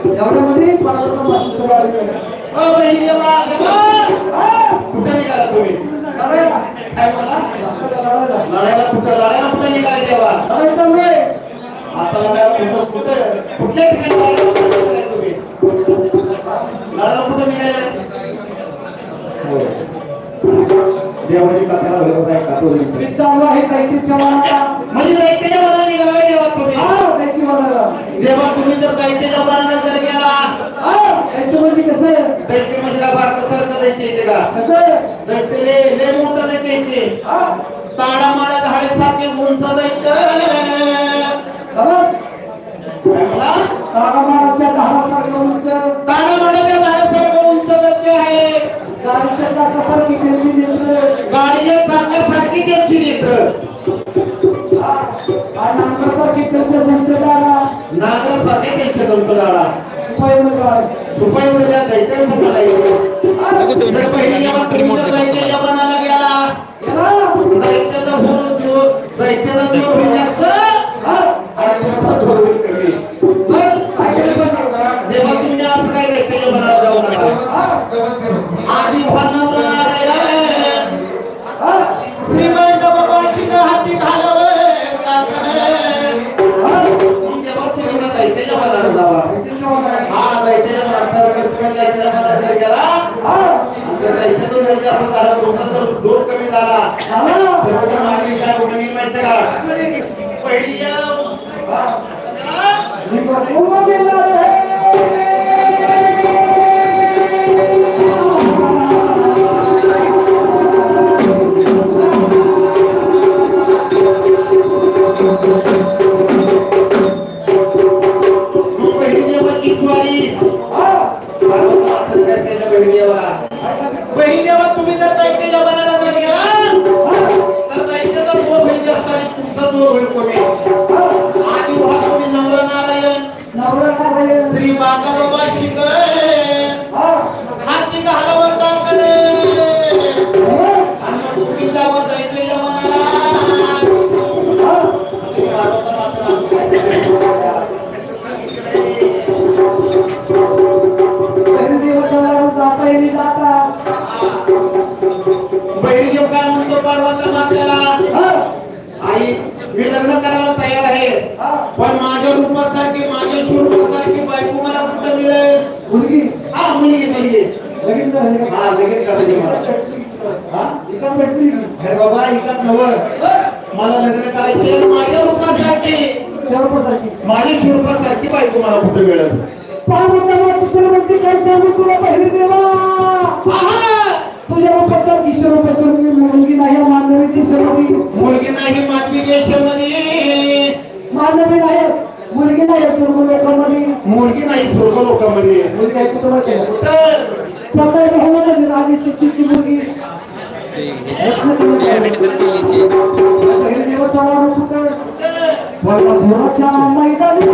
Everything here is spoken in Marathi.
एवढ्यामध्ये पार्वती माता ओ बहिणी देवा कुठे निघाला तुम्ही काय मला लढायला कुठे निघाले तेव्हा आता लढायला कुठल्या ठिकाणी तुम्ही लढायला कुठे निघाले देवाची कथेला व्यवसाय खातो चालू आहे दैत्याच्या मनाला म्हणजे दैत्याच्या मनाला निघावे देवा तुम्ही दैत्य मनाला देवा तुम्ही जर दैत्याच्या मनाला जर गेला दैत्य म्हणजे कसं दैत्य म्हणजे काय भारतासारखं दैत्य येते का कसं दैत्य लय मोठं दैत्य येते ताडामाडा झाडासारखे उंच दैत्य काय मला ताडामाडाच्या झाडासारखं उंच ताडामाडाच्या झाडासारखं उंच दैत्य आहे गाडीच्या चाकासारखी त्यांची नेत्र गाडीच्या चाकासारखी त्यांची नेत्र आणि नागासारखी त्यांचं दंतदाडा नागासारखे त्यांचे दंतदाडा सुपाई उडल्या दैत्यांचं करायचं दैत्याच्या मनाला गेला दैत्याचा दैत्याचा जीव जास्त आणि तुमचा जोर कमी देवा तुम्ही असं काय दैत्याच्या मनाला जाऊ नका आधी श्रीमंत बाबाची हाती घालावे देवा तुम्ही दैत्याच्या मनाला जावा हा दैत्याच्या मनाला गेला दैत्याचा जर जास्त झाला तुमचा जर जोर कमी झाला तर तुझ्या मागणी काय होईल माहिती का पहिली बहिणीदेवा तुम्ही जर दैत्याच्या मनाला जर गेला तर दैत्याचा जोर होईल जास्त आणि तुमचा जोर होईल कमी आधी व्हा तुम्ही नवरा नारायण श्री बांगाबाबा शिकय हाती घालावर टाकले आणि मग तुम्ही जावं दैत्याच्या मनाला बहिणीदेव काय म्हणतो पार्वती मातेला आई मी लग्न करायला तयार आहे पण माझ्या रूपासारखी माझ्या स्वरूपासारखी बायको मला कुठं मिळेल मुलगी हा मुलगी लगीन हा लगीन करायची अरे बाबा इकत नवर मला लग्न करायचे माझ्या रूपासारखी माझ्या स्वरूपासारखी बायको मला कुठं मिळेल तुझं म्हणते काय सांगू तुला बहिणी देवा तुझ्या रूपासारखी स्वरूपासारखी मुलगी नाही मानवी देशामध्ये मुलगी नाही मानवी देशामध्ये मानवी नाही मुलगी नाही स्वर्ग लोकांमध्ये मुलगी नाही स्वर्ग लोकांमध्ये मुलगी आहे कुठं राजे शिक्षितची मुलगी मैदानी